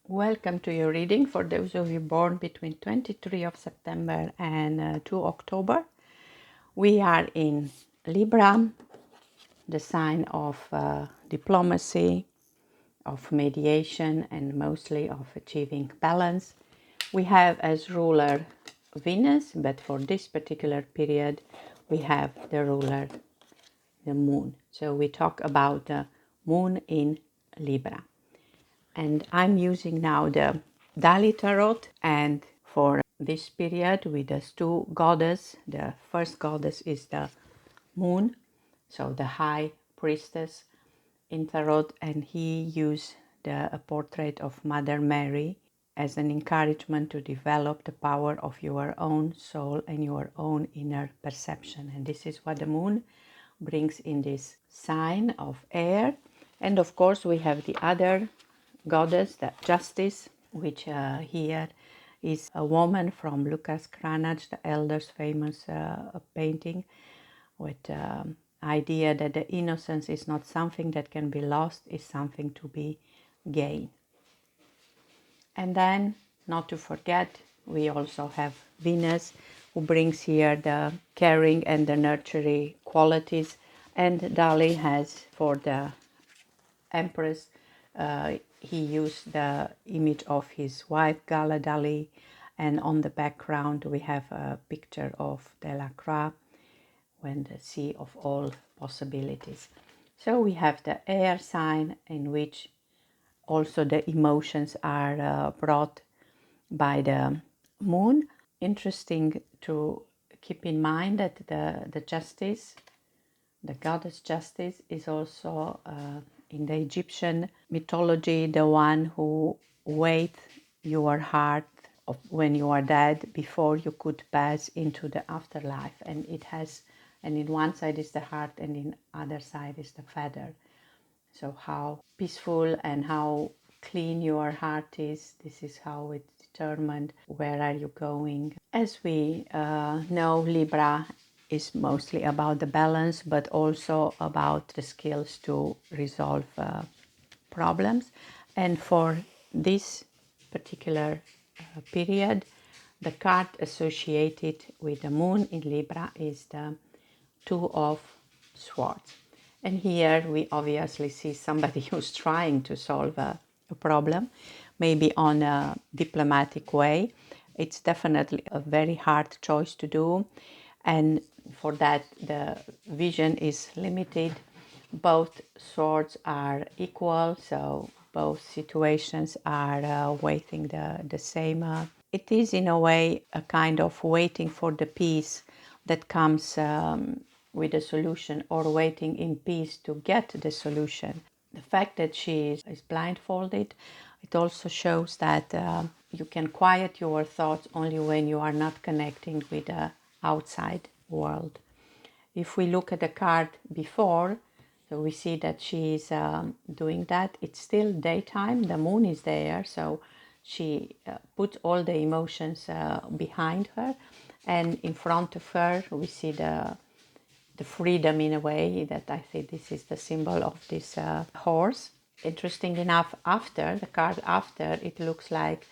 Welcome to your reading for those of you born between 23 of September and 2 October. We are in Libra, the sign of diplomacy, of mediation, and mostly of achieving balance. We have as ruler Venus, but for this particular period, we have the ruler, the moon. So we talk about the moon in Libra. And I'm using now the Dali Tarot, and for this period with these two goddesses, the first goddess is the moon, so the high priestess in Tarot, and he used a portrait of Mother Mary as an encouragement to develop the power of your own soul and your own inner perception. And this is what the moon brings in this sign of air. And of course we have the other goddess, the justice, which here is a woman from Lucas Cranach, the elder's famous painting, with idea that the innocence is not something that can be lost, it's something to be gained. And then, not to forget, we also have Venus, who brings here the caring and the nurturing qualities. And Dali has, for the Empress, he used the image of his wife, Gala Dali, and on the background we have a picture of Delacroix, when the sea of all possibilities. So we have the air sign, in which also the emotions are brought by the moon. Interesting to keep in mind that the justice, the goddess justice, is also in the Egyptian mythology the one who waits your heart of when you are dead before you could pass into the afterlife. And it has, and in one side is the heart and in other side is the feather. So how peaceful and how clean your heart is, this is how it's determined where are you going. As we know, Libra is mostly about the balance, but also about the skills to resolve problems. And for this particular period, the card associated with the moon in Libra is the Two of Swords. And here we obviously see somebody who's trying to solve a problem, maybe on a diplomatic way. It's definitely a very hard choice to do, and for that the vision is limited. Both swords are equal, so both situations are waiting the same. It is in a way a kind of waiting for the peace that comes with a solution, or waiting in peace to get the solution. The fact that she is blindfolded, it also shows that you can quiet your thoughts only when you are not connecting with the outside world. If we look at the card before, so we see that she is doing that. It's still daytime, the moon is there, so she puts all the emotions behind her, and in front of her we see the freedom, in a way that I think this is the symbol of this horse. Interesting enough, after the card after, it looks like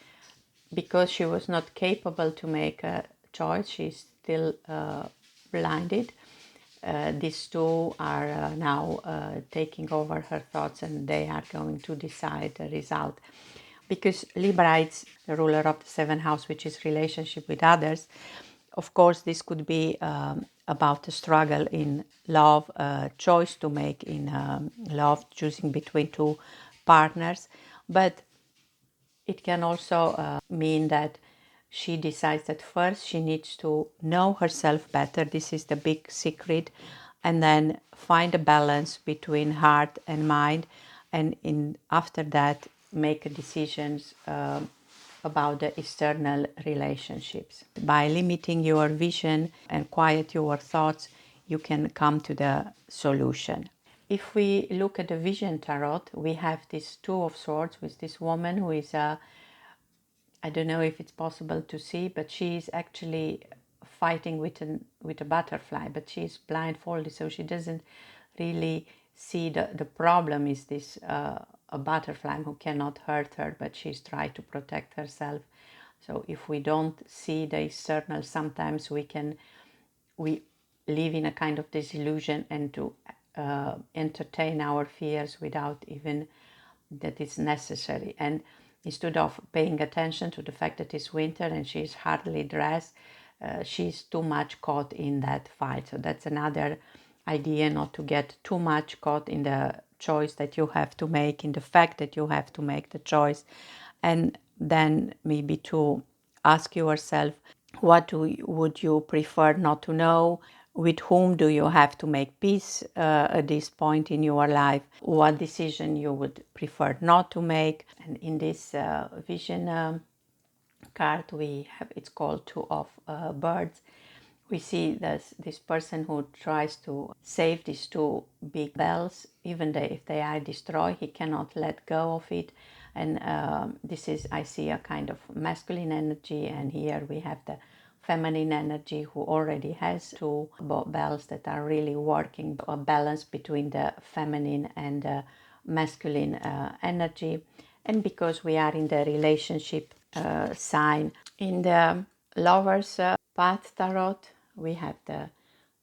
because she was not capable to make a choice, she's still blinded. These two are now taking over her thoughts, and they are going to decide the result. Because Libra is the ruler of the seventh house, which is relationship with others. Of course, this could be about a struggle in love, choice to make in love, choosing between two partners. But it can also mean that she decides that first she needs to know herself better. This is the big secret. And then find a balance between heart and mind. And after that, make decisions about the external relationships. By limiting your vision and quiet your thoughts, you can come to the solution. If we look at the Vision Tarot, we have this Two of Swords with this woman who is I don't know if it's possible to see, but she is actually fighting with a butterfly, but she is blindfolded, so she doesn't really see the problem is this a butterfly who cannot hurt her, but she's trying to protect herself. So if we don't see the external, sometimes we live in a kind of disillusion and to entertain our fears without even that it's necessary. And instead of paying attention to the fact that it's winter and she's hardly dressed, she's too much caught in that fight. So that's another idea, not to get too much caught in the choice that you have to make, in the fact that you have to make the choice. And then maybe to ask yourself, what would you prefer not to know? With whom do you have to make peace at this point in your life? What decision you would prefer not to make? And in this vision card we have, it's called Two of Birds. We see this person who tries to save these two big bells. Even if they are destroyed, he cannot let go of it. And this is, I see, a kind of masculine energy. And here we have the feminine energy, who already has two bells that are really working a balance between the feminine and the masculine energy. And because we are in the relationship sign, in the Lovers Path Tarot, we have the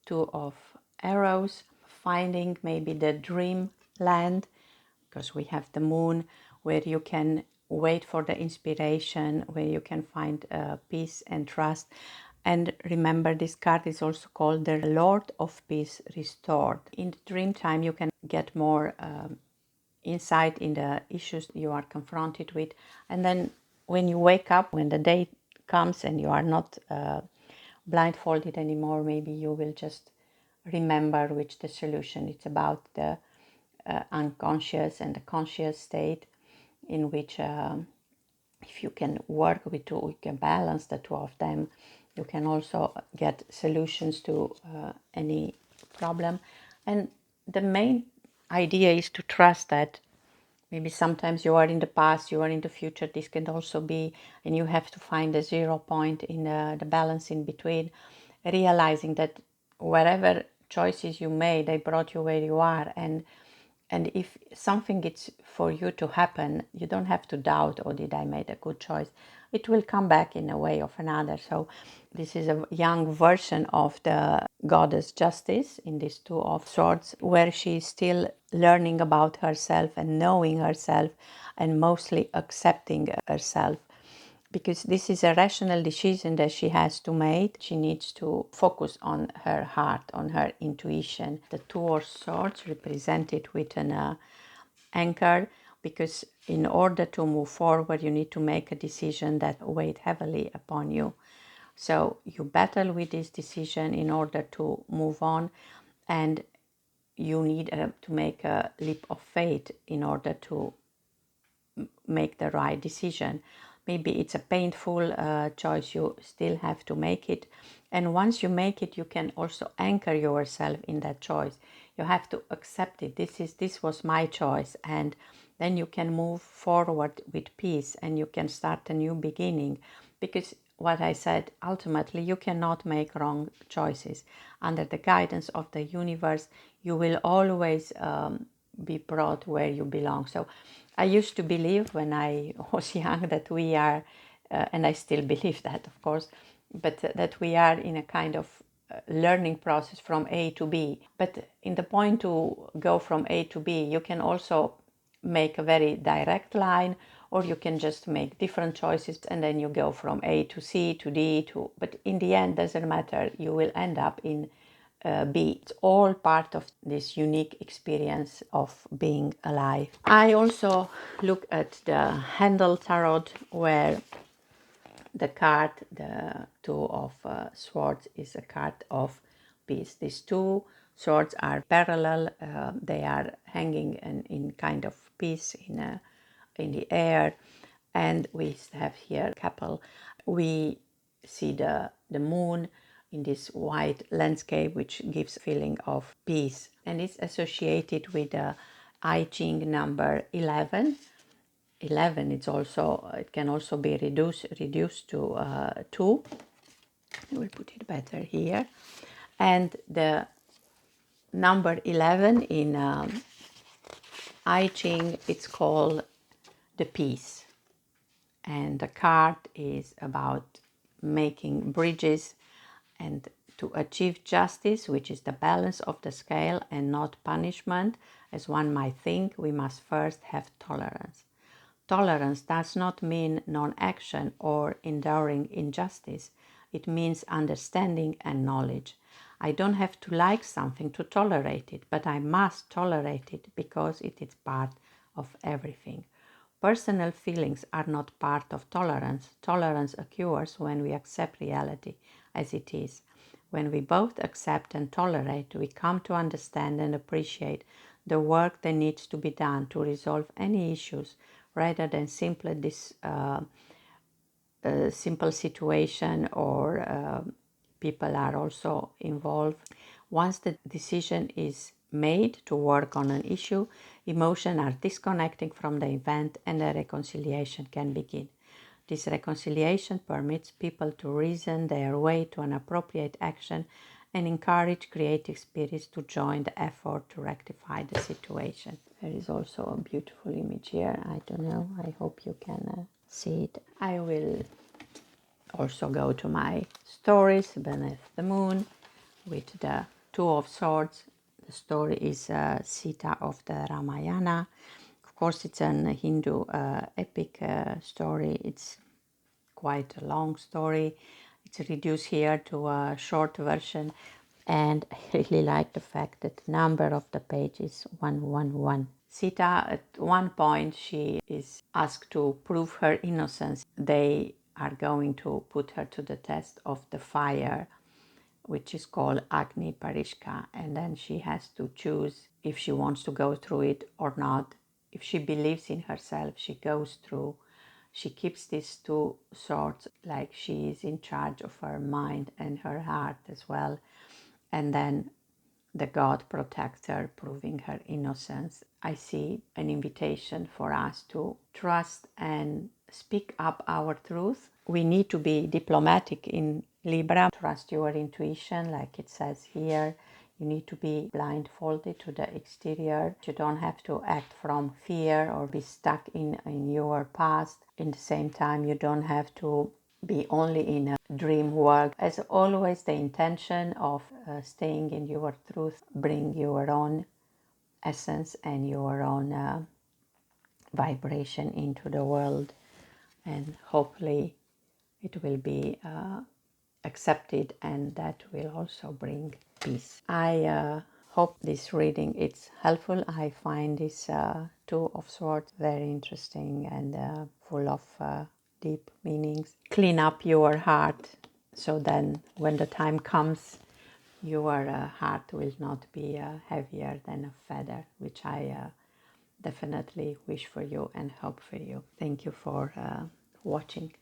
Two of Arrows, finding maybe the dream land, because we have the Moon, where you can wait for the inspiration, where you can find peace and trust. And remember, this card is also called the Lord of Peace Restored. In the dream time, you can get more insight in the issues you are confronted with. And then when you wake up, when the day comes and you are not blindfolded anymore, maybe you will just remember which the solution. It's about the unconscious and the conscious state, in which if you can work with two, you can balance the two of them, you can also get solutions to any problem. And the main idea is to trust that maybe sometimes you are in the past, you are in the future. This can also be, and you have to find a 0 point in the balance in between, realizing that whatever choices you made, they brought you where you are. And if something is for you to happen, you don't have to doubt, oh, did I make a good choice? It will come back in a way or another. So this is a young version of the goddess Justice in this Two of Swords, where she's still learning about herself and knowing herself and mostly accepting herself. Because this is a rational decision that she has to make. She needs to focus on her heart, on her intuition. The Two of Swords represented with an anchor, because in order to move forward, you need to make a decision that weighs heavily upon you. So you battle with this decision in order to move on, and you need to make a leap of faith in order to make the right decision. Maybe it's a painful choice, you still have to make it. And once you make it, you can also anchor yourself in that choice. You have to accept it. This was my choice. And then you can move forward with peace and you can start a new beginning. Because what I said, ultimately, you cannot make wrong choices. Under the guidance of the universe, you will always be brought where you belong. So I used to believe when I was young that we are, and I still believe that, of course, but that we are in a kind of learning process from A to B. But in the point to go from A to B, you can also make a very direct line, or you can just make different choices and then you go from A to C to D to, but in the end, doesn't matter, you will end up in B. It's all part of this unique experience of being alive. I also look at the Handle Tarot, where the card, the Two of Swords, is a card of peace. These two swords are parallel. They are hanging in kind of peace in the air. And we have here a couple. We see the moon in this white landscape, which gives a feeling of peace. And it's associated with the I Ching number 11. 11, it can also be reduced to 2. I will put it better here. And the number 11 in I Ching, it's called the Peace. And the card is about making bridges and to achieve justice, which is the balance of the scale and not punishment. As one might think, we must first have tolerance. Tolerance does not mean non-action or enduring injustice. It means understanding and knowledge. I don't have to like something to tolerate it, but I must tolerate it because it is part of everything. Personal feelings are not part of tolerance. Tolerance occurs when we accept reality as it is. When we both accept and tolerate, we come to understand and appreciate the work that needs to be done to resolve any issues rather than simply this simple situation or people are also involved. Once the decision is made to work on an issue, emotions are disconnecting from the event and a reconciliation can begin. This reconciliation permits people to reason their way to an appropriate action and encourage creative spirits to join the effort to rectify the situation. There is also a beautiful image here. I don't know. I hope you can see it. I will also go to my stories beneath the moon with the Two of Swords. The story is Sita of the Ramayana. Of course, it's an Hindu epic story. It's quite a long story. It's reduced here to a short version, and I really like the fact that the number of the page is 111. Sita, at one point, she is asked to prove her innocence. They are going to put her to the test of the fire, which is called Agni Parishka, and then she has to choose if she wants to go through it or not. If she believes in herself, she goes through. She keeps these two swords like she is in charge of her mind and her heart as well. And then the God protects her, proving her innocence. I see an invitation for us to trust and speak up our truth. We need to be diplomatic in Libra. Trust your intuition, like it says here. You need to be blindfolded to the exterior. You don't have to act from fear or be stuck in your past. In the same time, you don't have to be only in a dream world. As always, the intention of staying in your truth, bring your own essence and your own vibration into the world, and hopefully it will be accepted, and that will also bring peace. I hope this reading is helpful. I find this Two of Swords very interesting and full of deep meanings. Clean up your heart so then when the time comes, your heart will not be heavier than a feather, which I definitely wish for you and hope for you. Thank you for watching.